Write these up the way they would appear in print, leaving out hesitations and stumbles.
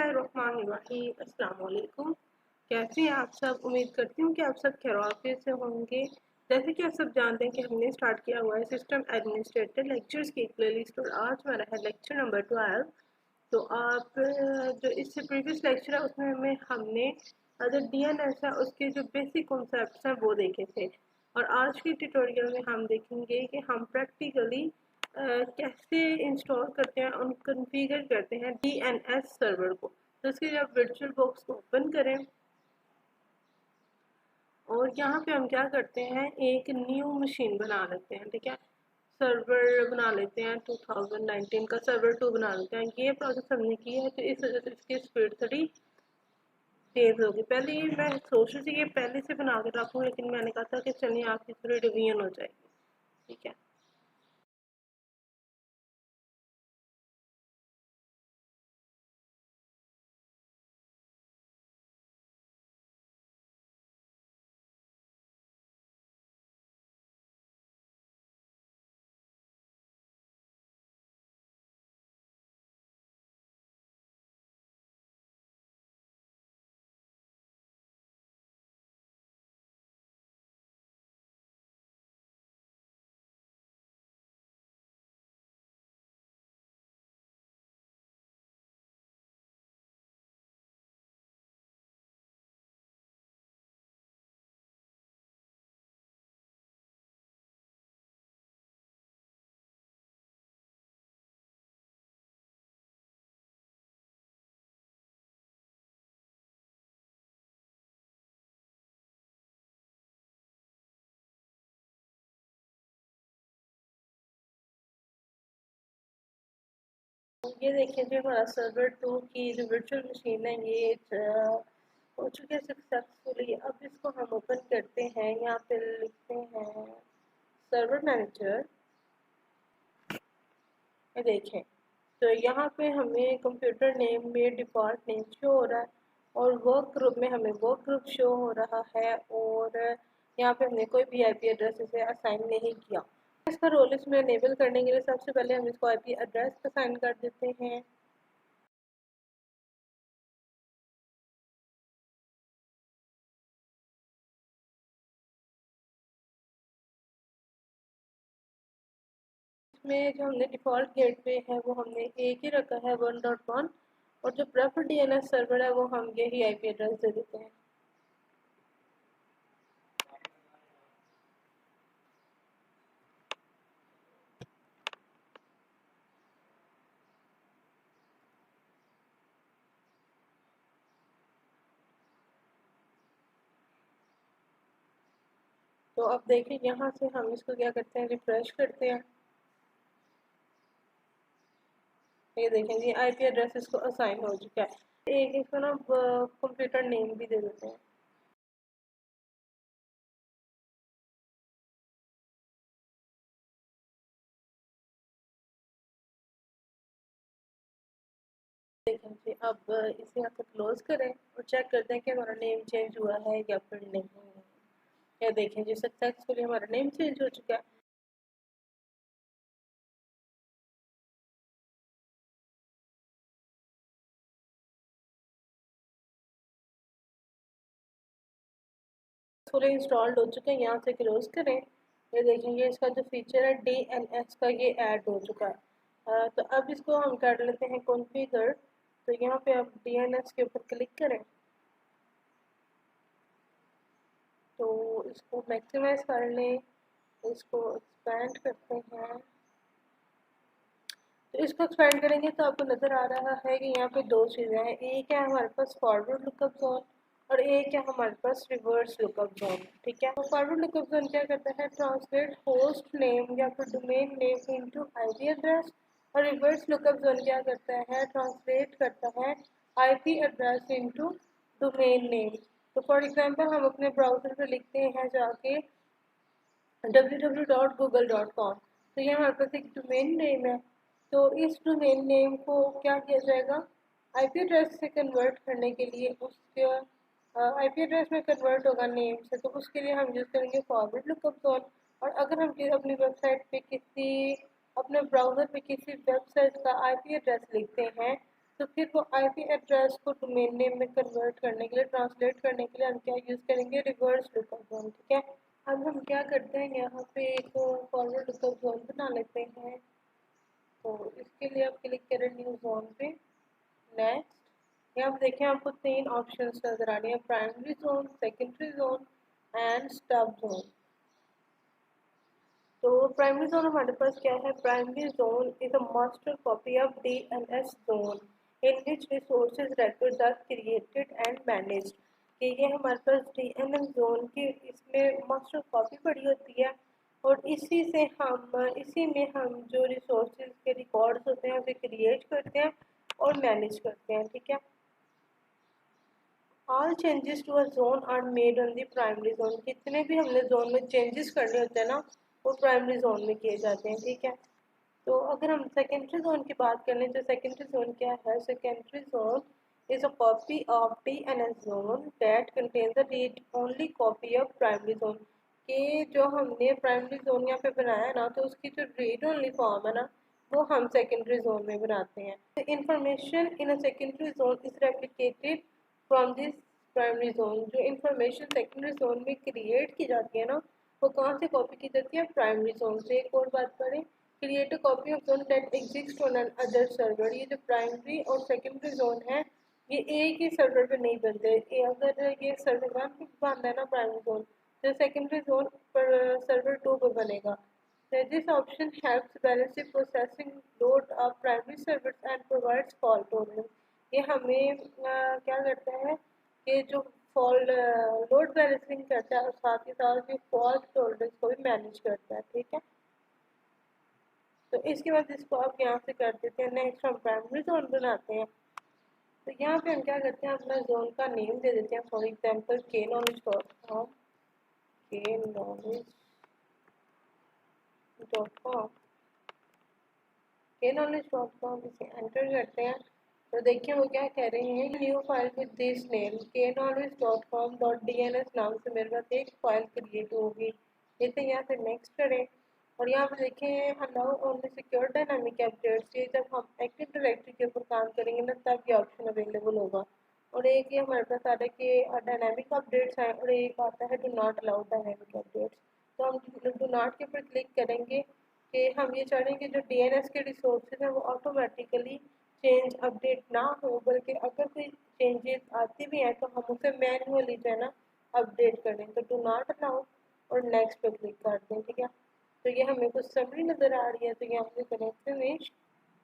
बिस्मिल्लाहिर्रहमानिर्रहीम। अस्सलाम वालेकुम। कैसे हैं आप सब? उम्मीद करती हूँ कि आप सब खैरियत से होंगे। जैसे कि आप सब जानते हैं कि हमने स्टार्ट किया हुआ है सिस्टम एडमिनिस्ट्रेटर लेक्चर्स की एक प्लेलिस्ट और आज हमारा है लेक्चर नंबर 12। तो आप जो इससे प्रीवियस लेक्चर है उसमें हमने जो DNS है उसके जो बेसिक कॉन्सेप्ट्स हैं वो देखे थे और आज की ट्यूटोरियल में हम देखेंगे कि हम प्रैक्टिकली कैसे इंस्टॉल करते हैं और कॉन्फ़िगर करते हैं DNS सर्वर को। तो इसके लिए आप वर्चुअल बॉक्स को ओपन करें और यहाँ पे हम क्या करते हैं, एक न्यू मशीन बना लेते हैं। ठीक है, सर्वर बना लेते हैं, 2019 का सर्वर 2 बना लेते हैं। ये प्रोसेस हमने की है तो इस वजह से इसकी स्पीड थोड़ी तेज़ होगी। पहले ये मैं सोच रही थी कि पहले से बना के रखूँ, लेकिन मैंने कहा था कि चलिए आपकी थोड़ी रिवीजन हो जाएगी। ठीक है, ये देखिए जो हमारा सर्वर 2 की जो वर्चुअल मशीन है ये हो चुकी है सक्सेसफुली। अब इसको हम ओपन करते हैं, यहाँ पे लिखते हैं सर्वर मैनेजर। ये देखें तो यहाँ पे हमें कंप्यूटर नेम में डिफ़ॉल्ट नेम शो हो रहा है और वर्क ग्रुप में हमें वर्क ग्रुप शो हो रहा है और यहाँ पे हमने कोई भी IP एड्रेस इसे असाइन नहीं किया। इसका रोल इसमें इनेबल करने के लिए सबसे पहले हम इसको IP एड्रेस असाइन कर देते हैं। इसमें जो हमने डिफ़ॉल्ट गेटवे है वो हमने एक ही रखा है 1.1 और जो प्रेफर्ड DNS सर्वर है वो हम यही IP एड्रेस दे देते हैं। तो अब देखिए यहाँ से हम इसको क्या करते हैं, रिफ्रेश करते हैं। ये देखें जी IP एड्रेस इसको असाइन हो चुका है। एक इसको ना कंप्यूटर नेम भी दे देते हैं। देखें जी अब इसे यहाँ पे क्लोज करें और चेक करते हैं कि हमारा नेम चेंज हुआ है या फिर नहीं। या देखें जी सक्सेसफुली हमारा नेम चेंज हो चुका है। फुली इंस्टॉल्ड हो चुके हैं, यहाँ से क्लोज करें। ये देखेंगे इसका जो फीचर है DNS का ये ऐड हो चुका है। तो अब इसको हम कर लेते हैं कॉन्फ़िगर। तो यहाँ पे आप DNS के ऊपर क्लिक करें तो इसको मैक्सिमाइज कर लें, इसको एक्सपेंड करते हैं। तो इसको एक्सपेंड करेंगे तो आपको नज़र आ रहा है कि यहाँ पे दो चीज़ें हैं, एक है हमारे पास फॉरवर्ड लुकअप जोन और एक है हमारे पास रिवर्स लुकअप जोन। ठीक है, तो फॉरवर्ड लुकअप जोन क्या करता है, ट्रांसलेट होस्ट नेम या फिर domain name into IP address और रिवर्स लुकअप जोन क्या करता है, ट्रांसलेट करता है IP address into domain name. तो फॉर एग्जांपल हम अपने ब्राउज़र पे लिखते हैं जाके www.google.com, तो ये हमारे पास एक डोमेन नेम है। तो इस डोमेन नेम को क्या किया जाएगा, IP एड्रेस से कन्वर्ट करने के लिए उसके IP एड्रेस में कन्वर्ट होगा नेम से, तो उसके लिए हम यूज़ करेंगे फॉरवर्ड लुकअप जोन। और अगर हम अपनी वेबसाइट पे किसी अपने ब्राउज़र पे किसी वेबसाइट का IP एड्रेस लिखते हैं तो फिर वो आईपी एड्रेस को डोमेन नेम में कन्वर्ट करने के लिए, ट्रांसलेट करने के लिए हम क्या यूज़ करेंगे, रिवर्स लुकअप जोन। ठीक है, अब हम क्या करते हैं, यहाँ पे एक फॉरवर्ड लुकअप जोन बना लेते हैं। तो इसके लिए आप क्लिक करें न्यू जोन पे, नेक्स्ट। यहाँ पे देखें आपको 3 ऑप्शंस नजर आ रही है, primary zone, secondary zone and stub zone. तो प्राइमरी जोन हमारे पास क्या है, primary zone is a master copy of DNS zone in which resources records are created and managed। कि ये हमारे पास डीएनएस जोन की इसमें मास्टर कॉपी पड़ी होती है और इसी में हम जो रिसोर्सेज के रिकॉर्ड्स होते हैं उसे क्रिएट करते हैं और मैनेज करते हैं। ठीक है, all changes to a zone are made on the primary zone. कितने भी हमने जोन में चेंजेस करने होते हैं ना, वो प्राइमरी जोन में किए जाते हैं। ठीक है, तो अगर हम सेकेंडरी जोन की बात कर लें तो सेकेंडरी जोन क्या है, secondary zone is a copy of DNS zone that contains the read only copy of primary zone. कि जो हमने प्राइमरी जोन यहाँ पे बनाया है ना, तो उसकी जो रीड ओनली फॉर्म है ना, वो हम सेकेंडरी जोन में बनाते हैं। The information in a secondary zone is replicated from this primary zone. जो इंफॉर्मेशन सेकेंडरी जोन में क्रिएट की जाती है ना, वो कहाँ से कॉपी की जाती है, प्राइमरी जोन से। एक और बात करें, create a copy of zone that exist on an other server. ये जो प्राइमरी और सेकेंडरी जोन है, ये एक ही सर्वर पे नहीं बनते। अगर ये सर्वर 1 पे बनता है ना प्राइमरी जोन, तो सेकेंडरी जोन पर सर्वर 2 पे बनेगा। This option helps balance the processing load of primary servers and provides fault tolerance. ये हमें क्या करता है कि जो फॉल्ट लोड बैलेंसिंग करता है और साथ ही साथ ये फॉल्ट टॉलरेंस को भी मैनेज करता है। ठीक है, तो इसके बाद इसको आप यहाँ से कर देते हैं। नेक्स्ट हम प्राइमरी जोन बनाते हैं। तो यहाँ पे हम क्या करते हैं, अपना जोन का नेम दे देते हैं, for example K knowledge dot com, K knowledge dot com, K knowledge dot com. इसे एंटर करते हैं तो देखिए वो क्या कह रहे हैं, new file with this name K knowledge dot com dot D N S नाम से मेरे पास एक फाइल क्रिएट होगी। इसे यहाँ से नेक्स्ट करें और यहाँ पे देखें allow only secure dynamic updates. ये जब हम एक्टिव डायरेक्टरी के ऊपर काम करेंगे ना, तब ये ऑप्शन अवेलेबल होगा। और एक ये हमारे पास आ रहा है कि डायनामिक अपडेट्स हैं और एक आता है do not allow dynamic updates. तो हम डू नॉट के ऊपर क्लिक करेंगे कि हम ये चाह रहे हैं कि जो डीएनएस के रिसोर्सेज हैं वो ऑटोमेटिकली चेंज अपडेट ना हो, बल्कि अगर कोई चेंजेस आती भी हैं तो हम उसे मैनुअली जो है ना अपडेट करें। तो डू नॉट अलाउ और नेक्स्ट पे क्लिक करते हैं। ठीक है, तो ये हमें कुछ समरी नज़र आ रही है, तो यहाँ पे करें फिनिश।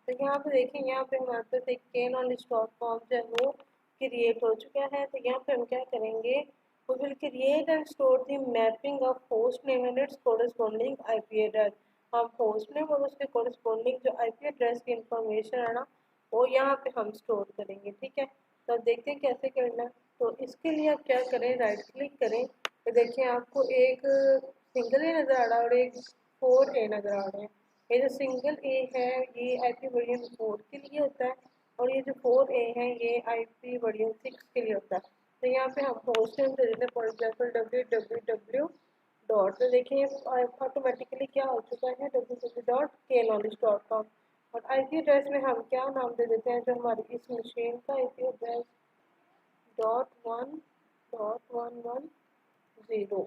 तो यहाँ पे देखें, यहाँ पे हमारे पास एक के नॉलेज डॉट कॉम जो है वो क्रिएट हो चुका है। तो यहाँ पे हम क्या करेंगे, we will create and store the mapping of host name and its corresponding IP address। हम होस्ट नेम और उसके corresponding जो IP एड्रेस की इंफॉर्मेशन है ना, वो यहाँ पे हम स्टोर करेंगे। ठीक है, तो अब देखते हैं कैसे करना है। तो इसके लिए आप क्या करें, राइट क्लिक करें। तो देखिए आपको एक सिंगल ए नज़र आ रहा है और एक 4A नज़र आ रहा है। ये जो सिंगल ए है ये IP वर्जन 4 के लिए होता है और ये जो 4A है ये IP वर्जन 6 के लिए होता है। तो यहाँ पे हम होस्ट नेम दे देते हैं, फॉर एग्जाम्पल www डॉट। तो देखिए ऑटोमेटिकली क्या हो चुका है, www.knowledge.com। और आईपी एड्रेस में हम क्या नाम दे देते हैं, जो हमारी इस मशीन का आईपी एड्रेस .1.110।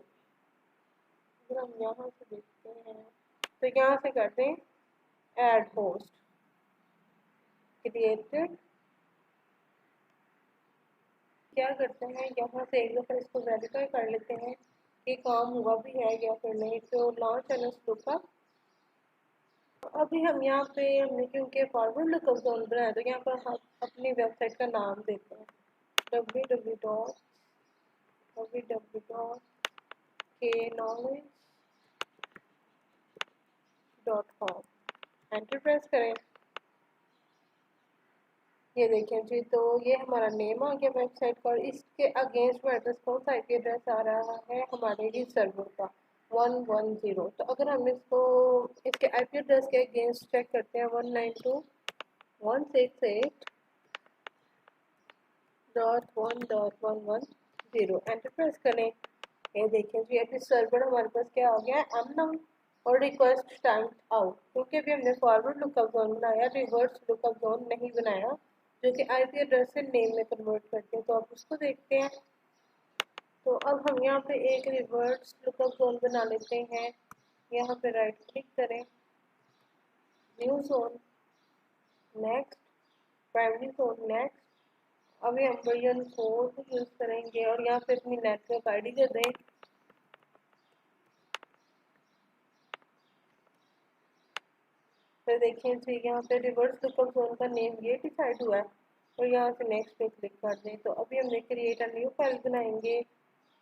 अगर हम यहाँ से देखते हैं तो यहाँ से करते हैं ऐड होस्ट क्रिएटेड। क्या करते हैं, यहाँ से एक दफ़ा इसको वेरीफाई कर लेते हैं कि काम हुआ भी है या फिर नहीं। तो लॉन्च एंड लुकअप। अभी हम यहाँ पे हमने क्योंकि फॉरवर्ड लुकअप जोन बनाया तो यहाँ पर हम अपनी वेबसाइट का नाम देते हैं www.knowledge.com। एंटर प्रेस करें। ये देखें जी, तो ये हमारा नेम आ गया वेबसाइट का और इसके अगेंस्ट में एड्रेस कौन सा आईपी एड्रेस आ रहा है, हमारे ही सर्वर का 110। तो अगर हम इसको इसके आईपी एड्रेस के अगेंस्ट चेक करते हैं 192.168.1.110 एंटर प्रेस करें। ये देखें जी, अभी सर्वर हमारे पास क्या हो गया है, अननोन और रिक्वेस्ट टाइम आउट। क्योंकि अभी हमने फॉरवर्ड लुकअप जोन बनाया, रिवर्स लुकअप जोन नहीं बनाया। जो कि आईपी एड्रेस से नेम में कन्वर्ट करते हैं। तो आप उसको देखते हैं। तो अब हम यहाँ पे एक रिवर्स लुकअप जोन बना लेते हैं। यहाँ पे राइट क्लिक करें, new zone, next, primary zone, next. अभी हम वर्जन 4 यूज़ करेंगे और यहाँ पे अपनी नेटवर्क आईडी दे दें। फिर देखिए जी यहाँ पे रिवर्स लुकअप जोन का नेम ये डिसाइड हुआ है और यहाँ से नेक्स्ट पे क्लिक कर दें। तो अभी हमने क्रिएट अ न्यू फाइल बनाएंगे,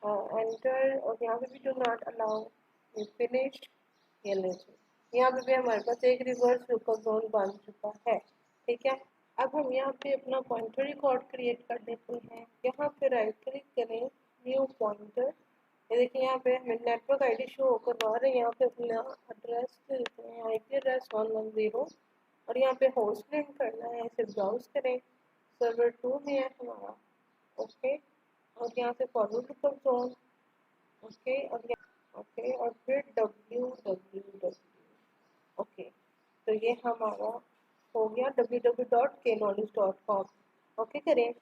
एंटर, और यहाँ पे भी डू नॉट अलाउ, फिनिश, ये लीजिए यहाँ पे भी हमारे पास एक रिवर्स लुकअप जोन बन चुका है। ठीक है, अब हम यहाँ पे अपना पॉइंटर रिकॉर्ड क्रिएट कर देते हैं। यहाँ पे राइट क्लिक करें, न्यू पॉइंटर। ये देखिए यहाँ पे हमें नेटवर्क आईडी शो करवा रहे हैं। यहाँ पे अपना एड्रेस देते हैं, आईपी एड्रेस 110, और यहाँ पे होस्ट नेम करना है। इसे ब्राउज करें, सर्वर 2 में है हमारा। ओके, और यहाँ से follow lookup zone, okay, okay, और फिर www, ओके। तो ये हमारा हो गया www.knowledge.com। ओके करें।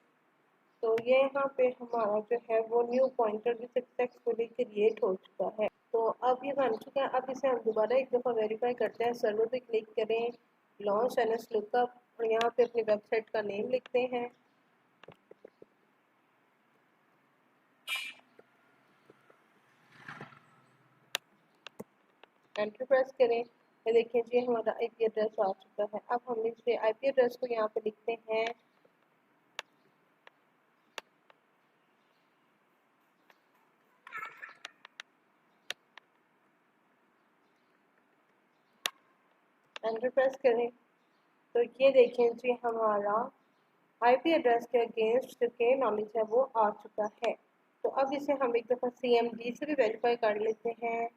तो ये यहाँ पे हमारा जो है वो न्यू पॉइंटर भी सक्सेसफुली क्रिएट हो चुका है। तो अब ये बन चुका है। अब इसे हम दोबारा एक दफ़ा वेरीफाई करते हैं। सर्वर पे क्लिक करें, लॉन्च एनएस लुकअप, और यहाँ पे अपनी वेबसाइट का नेम लिखते हैं। एंटर प्रेस करें। ये देखिए जी हमारा आईपी एड्रेस आ चुका है। अब हम इस आईपी एड्रेस को यहाँ पे लिखते हैं, एंटर प्रेस करें। तो ये देखें जी हमारा आईपी एड्रेस के अगेंस्ट जो के नॉलेज है वो आ चुका है। तो अब इसे हम एक दफ़ा सीएमडी से भी वेरीफाई कर लेते हैं।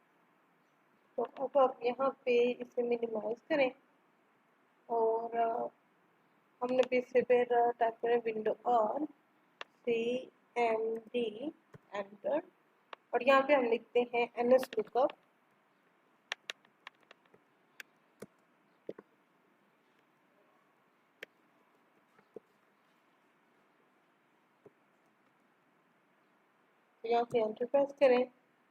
तो अब आप यहाँ पे इसे मिनिमाइज करें और हमने भी इसे फिर टाइप करें विंडो ऑन CMD, एंटर, और यहाँ पे हम लिखते हैं एनएस लुकअप। यहाँ पे एंटर प्रेस करें।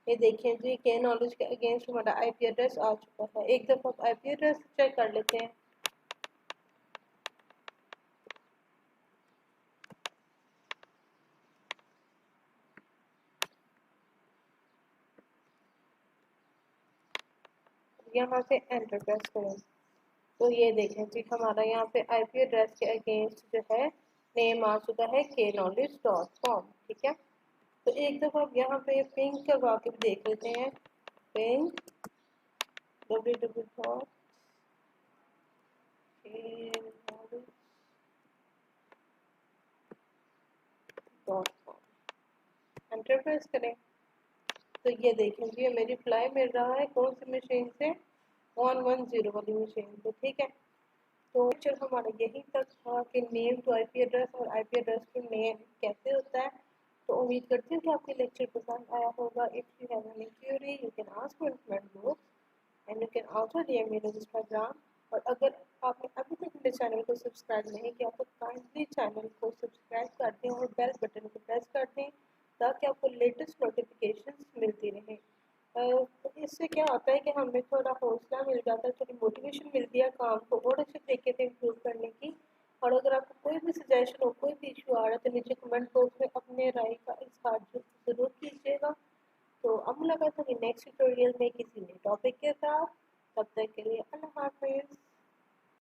ये देखें जी के नॉलेज के अगेंस्ट हमारा आईपी एड्रेस आ चुका है। एक दफ़ा आप आईपी एड्रेस चेक कर लेते हैं। यहाँ से एंटर प्रेस करें। तो ये देखें जी हमारा यहाँ पे आईपी एड्रेस के अगेंस्ट जो है नेम आ चुका है knowledge.com। ठीक है, तो एक दफ़ा आप यहाँ पे पिंग करवा के भी देख लेते हैं। पिंग www.knowledge.com, एंटर प्रेस करें। तो ये देखें जी हमें रिप्लाई मिल रहा है कौन सी मशीन से, 110 वाली मशीन से। ठीक है, तो चल हमारा यही तक था कि नेम टू आईपी एड्रेस और आईपी एड्रेस टू नेम कैसे होता है। तो उम्मीद करती हूँ कि आपको लेक्चर पसंद आया होगा। If you have any query you can ask me in comment box and you can also DM me on Instagram. और अगर आपने अभी तक मेरे चैनल को सब्सक्राइब नहीं किया तो काइंडली चैनल को सब्सक्राइब कर दें और बेल बटन को प्रेस कर दें ताकि आपको लेटेस्ट नोटिफिकेशंस मिलती रहें। तो इससे क्या होता है कि हमें थोड़ा हौसला मिल जाता है, थोड़ी मोटिवेशन मिलती है काम को और अच्छे तरीके से इम्प्रूव करने की। और अगर आपको कोई भी सजेशन हो, कोई भी इशू आ रहा है तो नीचे कमेंट बॉक्स में अपने राय का इजहार ज़रूर कीजिएगा। तो अब मुलाकात होगी नेक्स्ट ट्यूटोरियल में किसी नए टॉपिक के साथ। तब तक के लिए अल्लाह हाफिज़।